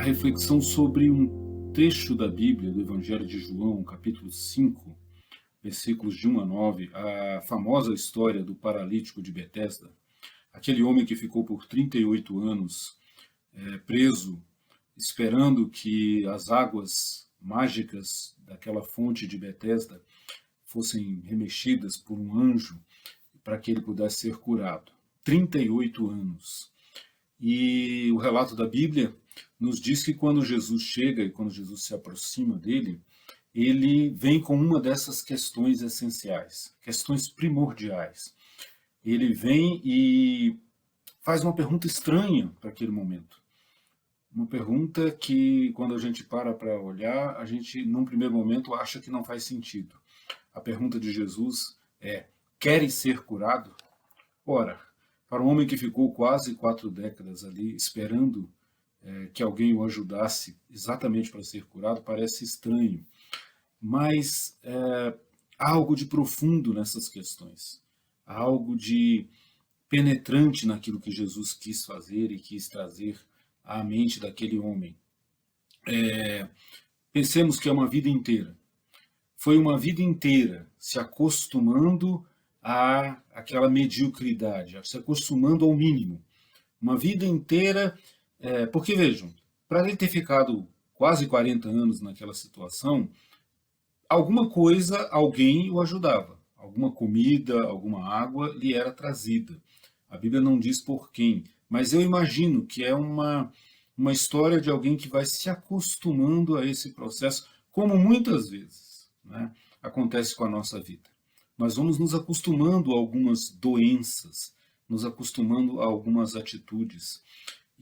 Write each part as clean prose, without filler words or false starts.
a reflexão sobre um trecho da Bíblia, do Evangelho de João, capítulo 5, versículos de 1 a 9, a famosa história do paralítico de Betesda, aquele homem que ficou por 38 anos preso, esperando que as águas mágicas daquela fonte de Betesda fossem remexidas por um anjo para que ele pudesse ser curado. 38 anos. E o relato da Bíblia nos diz que quando Jesus chega e quando Jesus se aproxima dele, ele vem com uma dessas questões essenciais, questões primordiais. Ele vem e faz uma pergunta estranha para aquele momento. Uma pergunta que, quando a gente para olhar, a gente, num primeiro momento, acha que não faz sentido. A pergunta de Jesus é: queres ser curado? Ora, para um homem que ficou quase 4 décadas ali esperando que alguém o ajudasse exatamente para ser curado, parece estranho. Mas há algo de profundo nessas questões. Há algo de penetrante naquilo que Jesus quis fazer e quis trazer à mente daquele homem. Pensemos que é uma vida inteira. Foi uma vida inteira se acostumando àquela mediocridade, se acostumando ao mínimo. Uma vida inteira, porque vejam, para ele ter ficado quase 40 anos naquela situação, alguma coisa, alguém o ajudava. Alguma comida, alguma água lhe era trazida. A Bíblia não diz por quem, mas eu imagino que é uma história de alguém que vai se acostumando a esse processo, como muitas vezes, né, acontece com a nossa vida. Nós vamos nos acostumando a algumas doenças, nos acostumando a algumas atitudes.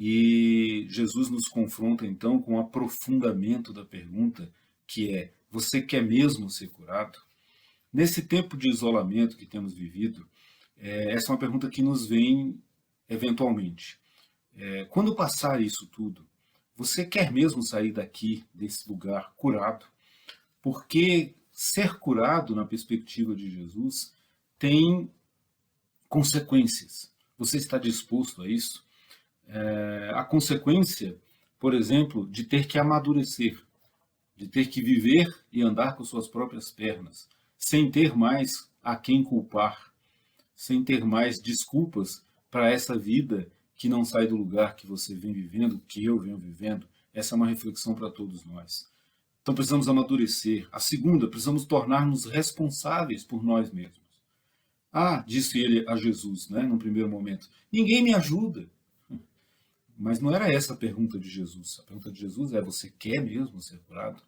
E Jesus nos confronta então com o aprofundamento da pergunta, que é: você quer mesmo ser curado? Nesse tempo de isolamento que temos vivido, essa é uma pergunta que nos vem eventualmente. Quando passar isso tudo, você quer mesmo sair daqui, desse lugar, curado? Porque ser curado, na perspectiva de Jesus, tem consequências. Você está disposto a isso? A consequência, por exemplo, de ter que amadurecer, de ter que viver e andar com suas próprias pernas, sem ter mais a quem culpar, sem ter mais desculpas para essa vida que não sai do lugar que você vem vivendo, que eu venho vivendo. Essa é uma reflexão para todos nós. Então precisamos amadurecer. A segunda, precisamos tornar-nos responsáveis por nós mesmos. Disse ele a Jesus, né, no primeiro momento, ninguém me ajuda. Mas não era essa a pergunta de Jesus. A pergunta de Jesus é: você quer mesmo ser curado?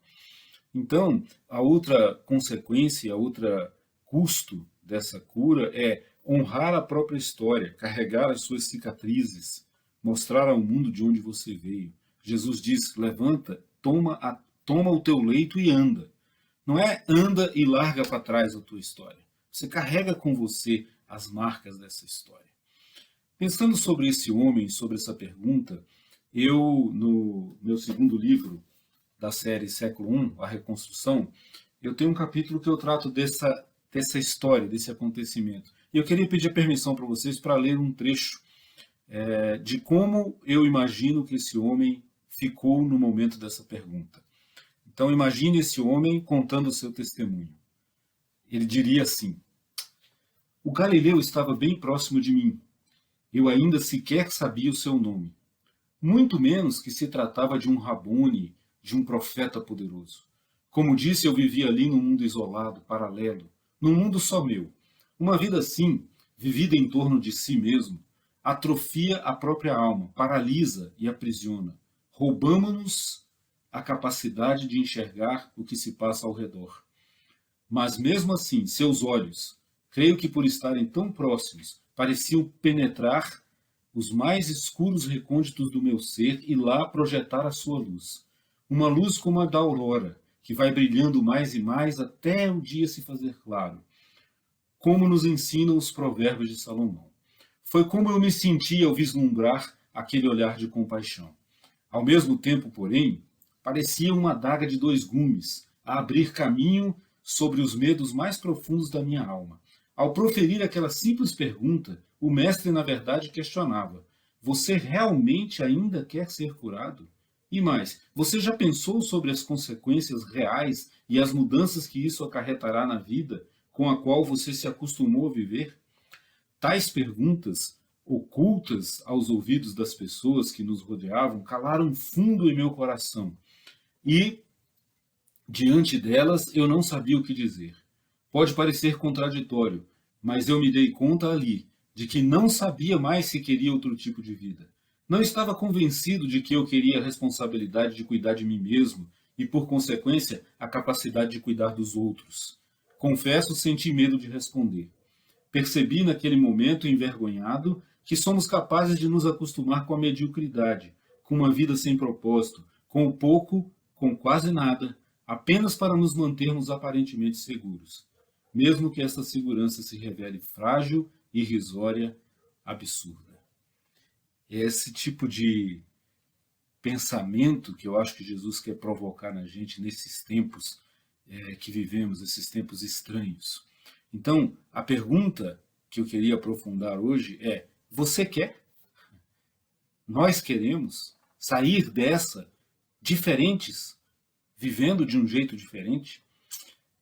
Então, a outra consequência, a outra custo dessa cura é honrar a própria história, carregar as suas cicatrizes, mostrar ao mundo de onde você veio. Jesus diz: levanta, toma o teu leito e anda. Não é anda e larga para trás a tua história. Você carrega com você as marcas dessa história. Pensando sobre esse homem, sobre essa pergunta, eu, no meu segundo livro da série Século I, A Reconstrução, eu tenho um capítulo que eu trato dessa história, desse acontecimento. E eu queria pedir a permissão para vocês para ler um trecho de como eu imagino que esse homem ficou no momento dessa pergunta. Então imagine esse homem contando o seu testemunho. Ele diria assim: o Galileu estava bem próximo de mim. Eu ainda sequer sabia o seu nome. Muito menos que se tratava de um Rabone, de um profeta poderoso. Como disse, eu vivia ali num mundo isolado, paralelo, num mundo só meu. Uma vida assim, vivida em torno de si mesmo, atrofia a própria alma, paralisa e aprisiona. Roubamo-nos a capacidade de enxergar o que se passa ao redor. Mas mesmo assim, seus olhos, creio que por estarem tão próximos, pareciam penetrar os mais escuros recônditos do meu ser e lá projetar a sua luz. Uma luz como a da aurora, que vai brilhando mais e mais até o dia se fazer claro. Como nos ensinam os provérbios de Salomão. Foi como eu me senti ao vislumbrar aquele olhar de compaixão. Ao mesmo tempo, porém, parecia uma adaga de 2 gumes, a abrir caminho sobre os medos mais profundos da minha alma. Ao proferir aquela simples pergunta, o mestre, na verdade, questionava: você realmente ainda quer ser curado? E mais, você já pensou sobre as consequências reais e as mudanças que isso acarretará na vida com a qual você se acostumou a viver? Tais perguntas, ocultas aos ouvidos das pessoas que nos rodeavam, calaram fundo em meu coração. E, diante delas, eu não sabia o que dizer. Pode parecer contraditório, mas eu me dei conta ali de que não sabia mais se queria outro tipo de vida. Não estava convencido de que eu queria a responsabilidade de cuidar de mim mesmo e, por consequência, a capacidade de cuidar dos outros. Confesso, senti medo de responder. Percebi naquele momento, envergonhado, que somos capazes de nos acostumar com a mediocridade, com uma vida sem propósito, com o pouco, com quase nada, apenas para nos mantermos aparentemente seguros, mesmo que essa segurança se revele frágil, irrisória, absurda. É esse tipo de pensamento que eu acho que Jesus quer provocar na gente nesses tempos que vivemos, esses tempos estranhos. Então, a pergunta que eu queria aprofundar hoje é: você quer? Nós queremos sair dessa diferentes, vivendo de um jeito diferente?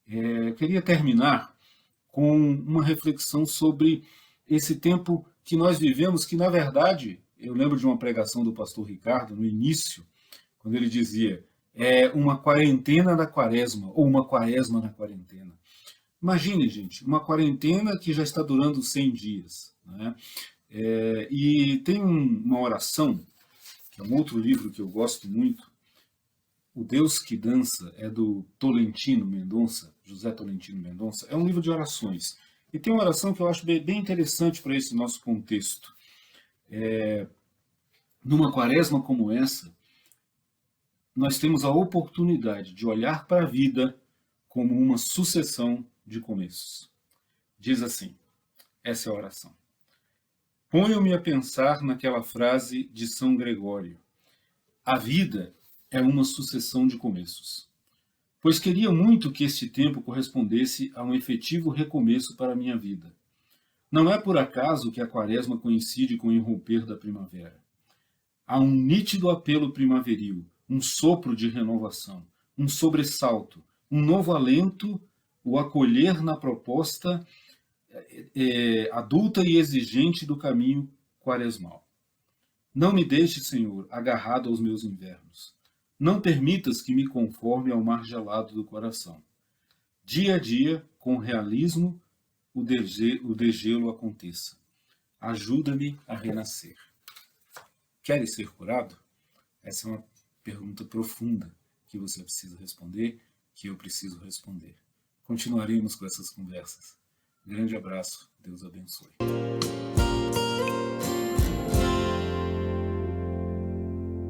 Eu queria terminar com uma reflexão sobre esse tempo que nós vivemos, que na verdade, eu lembro de uma pregação do pastor Ricardo no início, quando ele dizia, é uma quarentena da quaresma, ou uma quaresma na quarentena. Imagine, gente, uma quarentena que já está durando 100 dias. Né? E tem uma oração, que é um outro livro que eu gosto muito, O Deus que Dança, é do Tolentino Mendonça, José Tolentino Mendonça. É um livro de orações. E tem uma oração que eu acho bem interessante para esse nosso contexto. Numa quaresma como essa, nós temos a oportunidade de olhar para a vida como uma sucessão de começos. Diz assim, essa é a oração. Ponho-me a pensar naquela frase de São Gregório. A vida é uma sucessão de começos. Pois queria muito que este tempo correspondesse a um efetivo recomeço para a minha vida. Não é por acaso que a quaresma coincide com o irromper da primavera. Há um nítido apelo primaveril, um sopro de renovação, um sobressalto, um novo alento, o acolher na proposta adulta e exigente do caminho quaresmal. Não me deixe, Senhor, agarrado aos meus invernos. Não permitas que me conforme ao mar gelado do coração. Dia a dia, com realismo, o degelo aconteça. Ajuda-me a renascer. Queres ser curado? Essa é uma pergunta profunda que você precisa responder, que eu preciso responder. Continuaremos com essas conversas. Grande abraço, Deus abençoe.